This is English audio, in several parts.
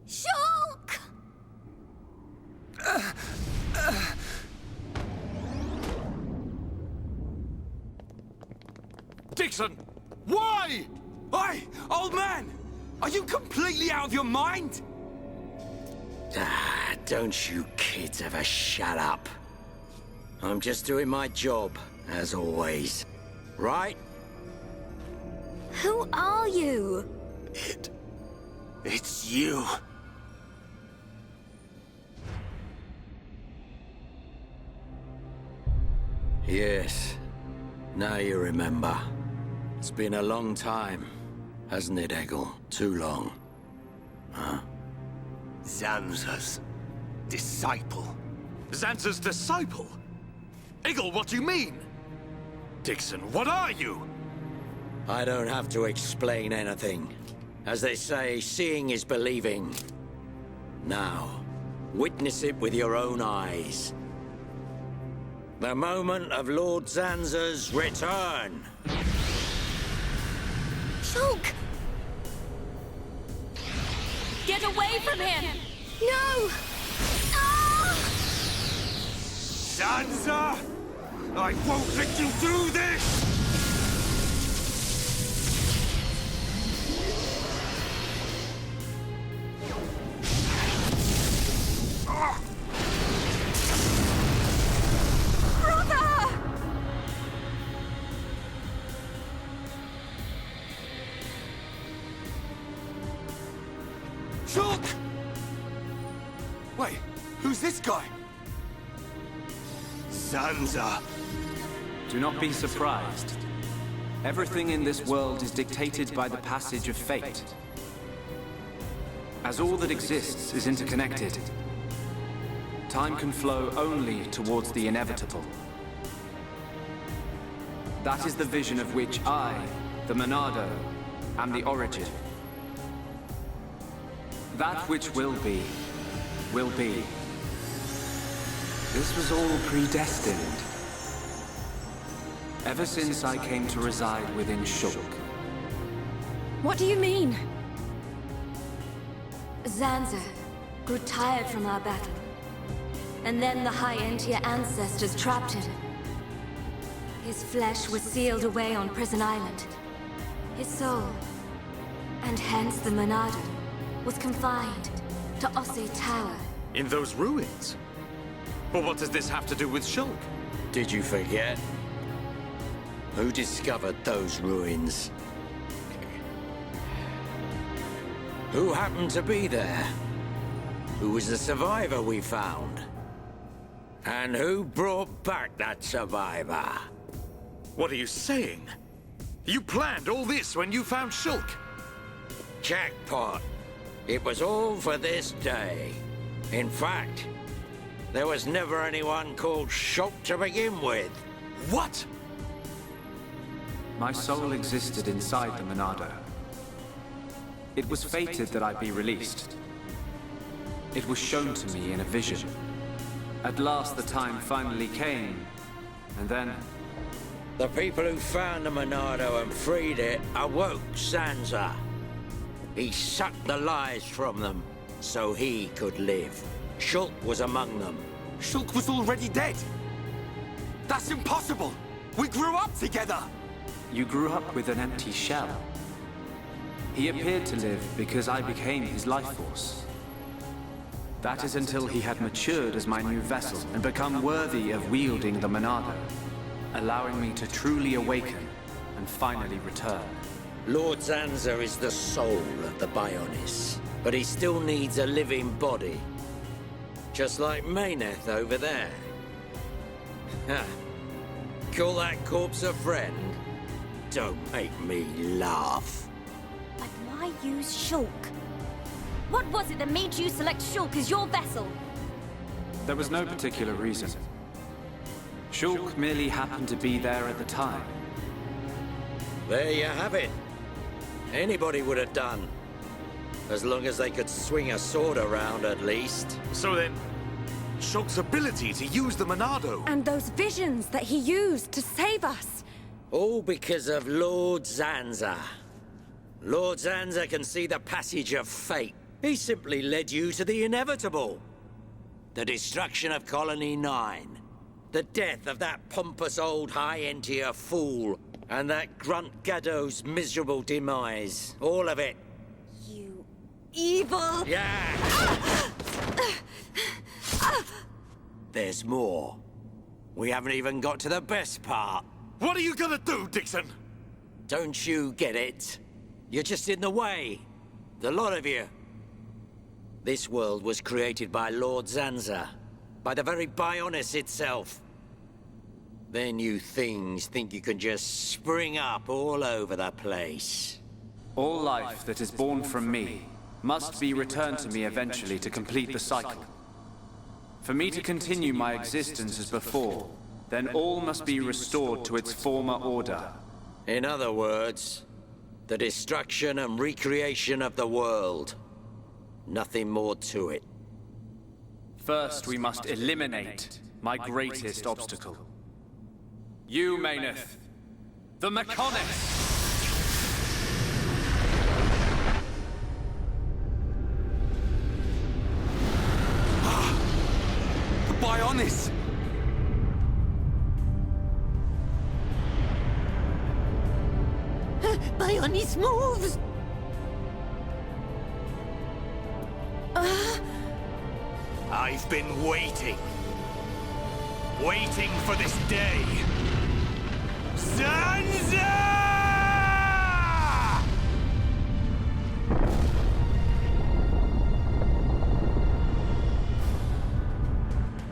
Shulk! Dixon! Why? Oi, old man! Are you completely out of your mind? Don't you kids ever shut up. I'm just doing my job, as always. Right? Who are you? It's you. Yes. Now you remember. It's been a long time, hasn't it, Eggle? Too long. Huh? Zanza's disciple. Zanza's disciple? Eggle, what do you mean? Dixon, what are you? I don't have to explain anything. As they say, seeing is believing. Now, witness it with your own eyes. The moment of Lord Zanza's return. Shulk! Get away from him! No! Ah! Zanza! I won't let you do this! Brother! Shulk! Wait, who's this guy? Zanza. Do not be surprised. Everything in this world is dictated by the passage of fate. As all that exists is interconnected, time can flow only towards the inevitable. That is the vision of which I, the Monado, am the origin. That which will be, will be. This was all predestined. Ever since I came to reside within Shulk. What do you mean? Zanza grew tired from our battle. And then the High Entier ancestors trapped him. His flesh was sealed away on Prison Island. His soul, and hence the Monado, was confined to Osse Tower. In those ruins? But what does this have to do with Shulk? Did you forget? Who discovered those ruins? Who happened to be there? Who was the survivor we found? And who brought back that survivor? What are you saying? You planned all this when you found Shulk? Jackpot. It was all for this day. In fact, there was never anyone called Shulk to begin with. What? My soul existed inside the Monado. It was fated that I be released. It was shown to me in a vision. At last the time finally came, and then... The people who found the Monado and freed it awoke Zanza. He sucked the lives from them, so he could live. Shulk was among them. Shulk was already dead! That's impossible! We grew up together! You grew up with an empty shell. He appeared to live because I became his life force. That is until he had matured as my new vessel and become worthy of wielding the Monado, allowing me to truly awaken and finally return. Lord Zanza is the soul of the Bionis, but he still needs a living body. Just like Meyneth over there. Ha! Call that corpse a friend? Don't make me laugh. But why use Shulk? What was it that made you select Shulk as your vessel? There was no particular reason. Shulk merely happened to be there at the time. There you have it. Anybody would have done. As long as they could swing a sword around, at least. So then, Shulk's ability to use the Monado... And those visions that he used to save us. All because of Lord Zanza. Lord Zanza can see the passage of fate, He simply led you to the inevitable. The destruction of Colony 9. The death of that pompous old high-entier fool. And that grunt Gaddo's miserable demise. All of it. You evil... Yeah! There's more. We haven't even got to the best part. What are you gonna do, Dixon? Don't you get it? You're just in the way. The lot of you. This world was created by Lord Zanza. By the very Bionis itself. Then you things think you can just spring up all over the place. All life that is born from me must be returned to me eventually to complete the cycle. For me to continue my existence as before, then all must be restored to its former order. In other words, the destruction and recreation of the world. Nothing more to it. First, we must eliminate my greatest obstacle. You, Meyneth, the Mechonis! The Bionis! Bionis moves! I've been waiting. Waiting for this day. Zanza!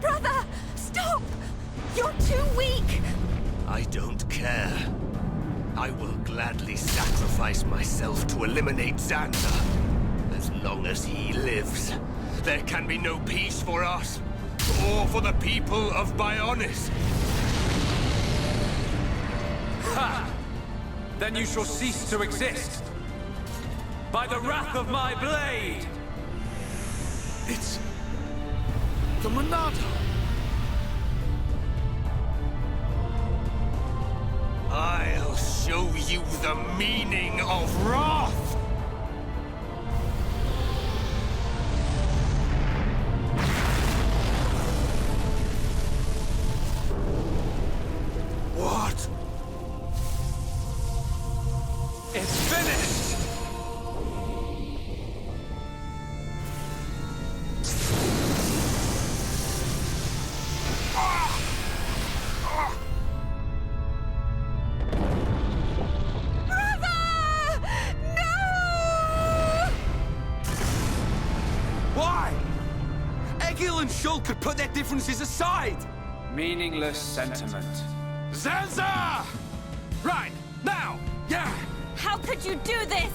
Brother! Stop! You're too weak! I don't care. I will gladly sacrifice myself to eliminate Zanza. As long as he lives, there can be no peace for us, or for the people of Bionis. Ha! Then you shall cease to exist. By the wrath of my blade! It's... the Monado. I'll show you the meaning of wrath! What? It's finished! Why? Egil and Shulk could put their differences aside! Meaningless sentiment. Zanza! Right, now! Yeah! How could you do this?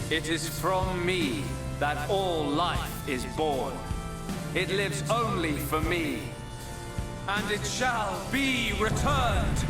It is from me that all life is born. It lives only for me. And it shall be returned.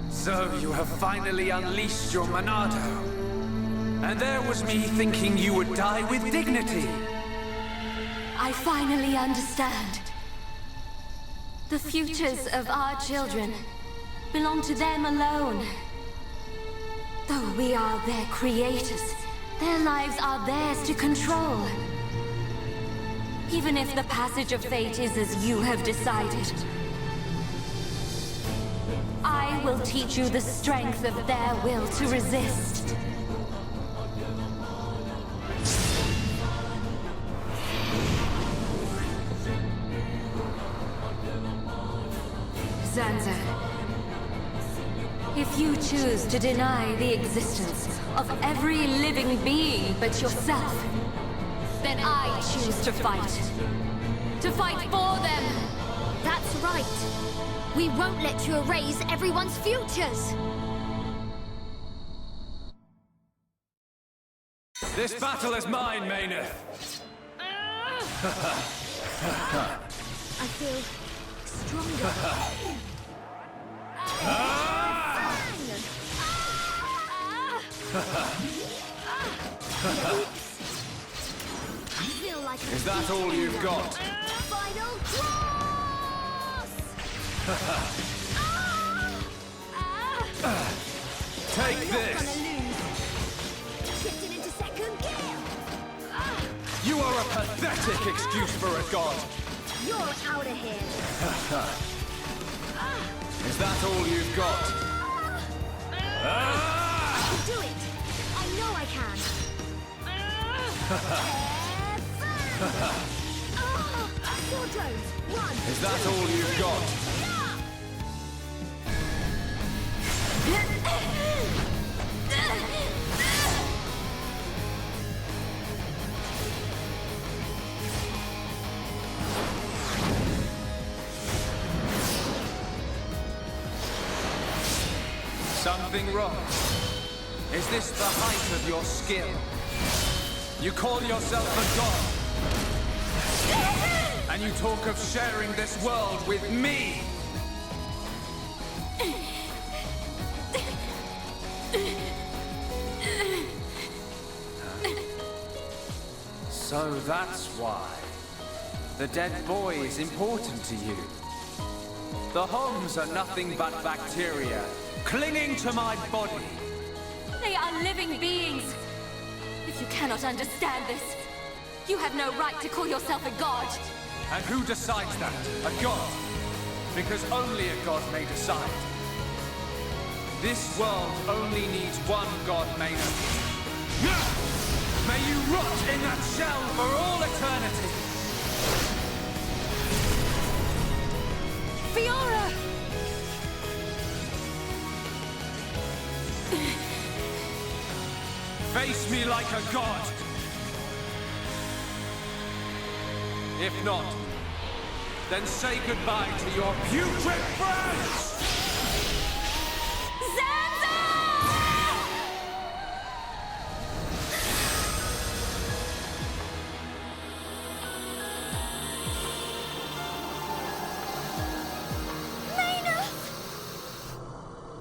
So you have finally unleashed your Monado. And there was me thinking you would die with dignity. I finally understand. The futures of our children belong to them alone. Though we are their creators, their lives are theirs to control. Even if the passage of fate is as you have decided, I will teach you the strength of their will to resist. Zanza, if you choose to deny the existence of every living being but yourself, then I choose to fight. To fight for them! That's right. We won't let you erase everyone's futures. This battle is mine, Meyneth. I feel stronger. I feel like Is that all you've got? final cross! Take Not this! gonna lose. Shifting into second gear. You are a pathetic excuse for a god. You're out of here. Is that all you've got? I can do it. I know I can. Sword drones. One. Is that all you've got? Something wrong? Is this the height of your skill? You call yourself a god, and you talk of sharing this world with me! So that's why. The dead boy is important to you. The Homs are nothing but bacteria, clinging to my body. They are living beings. If you cannot understand this, you have no right to call yourself a god. And who decides that? A god? Because only a god may decide. This world only needs one god, Meyneth. May you rot in that shell for all eternity! Fiora! Face me like a god! If not, then say goodbye to your putrid friends! Zanza!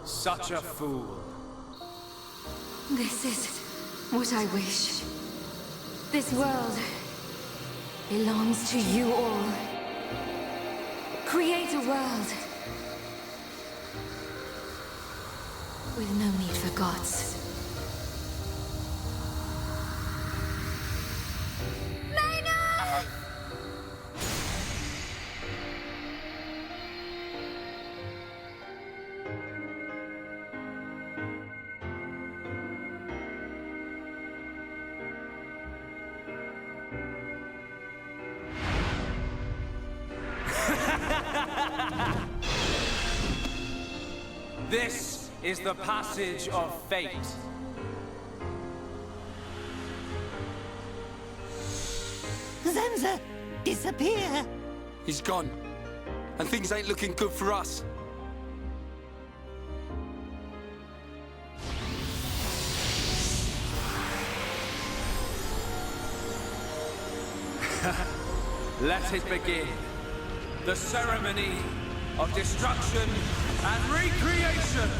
Such a fool. This is what I wish. This world belongs to you all. Create a world with no need for gods. Meyneth! This is the passage of fate. Zanza, disappear! He's gone. And things ain't looking good for us. Let it begin. The ceremony of destruction and recreation!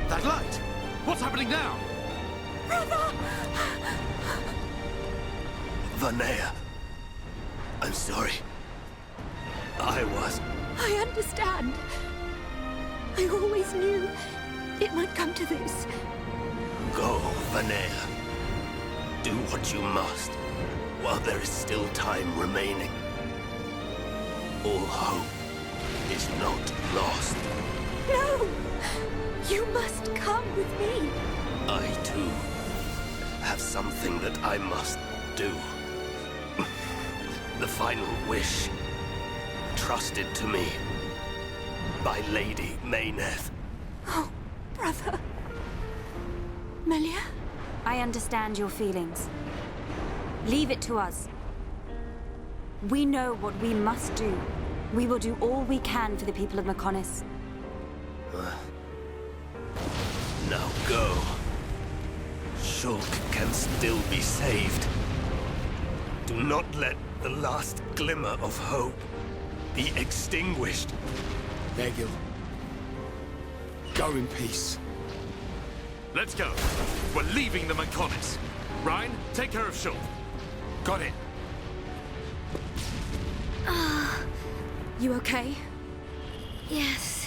That light! What's happening now? Vanea. I'm sorry. I I understand. I always knew it might come to this. Go, Vanea. Do what you must, while there is still time remaining. All hope is not lost. No! You must come with me. I, too, have something that I must do. The final wish, trusted to me by Lady Meyneth. Oh, brother. Melia? I understand your feelings. Leave it to us. We know what we must do. We will do all we can for the people of Meyneth. Now go. Shulk can still be saved. Do not let the last glimmer of hope be extinguished. Egil. Go in peace. Let's go. We're leaving the Meyneth. Ryan, take care of Shulk. Got it. You okay? Yes.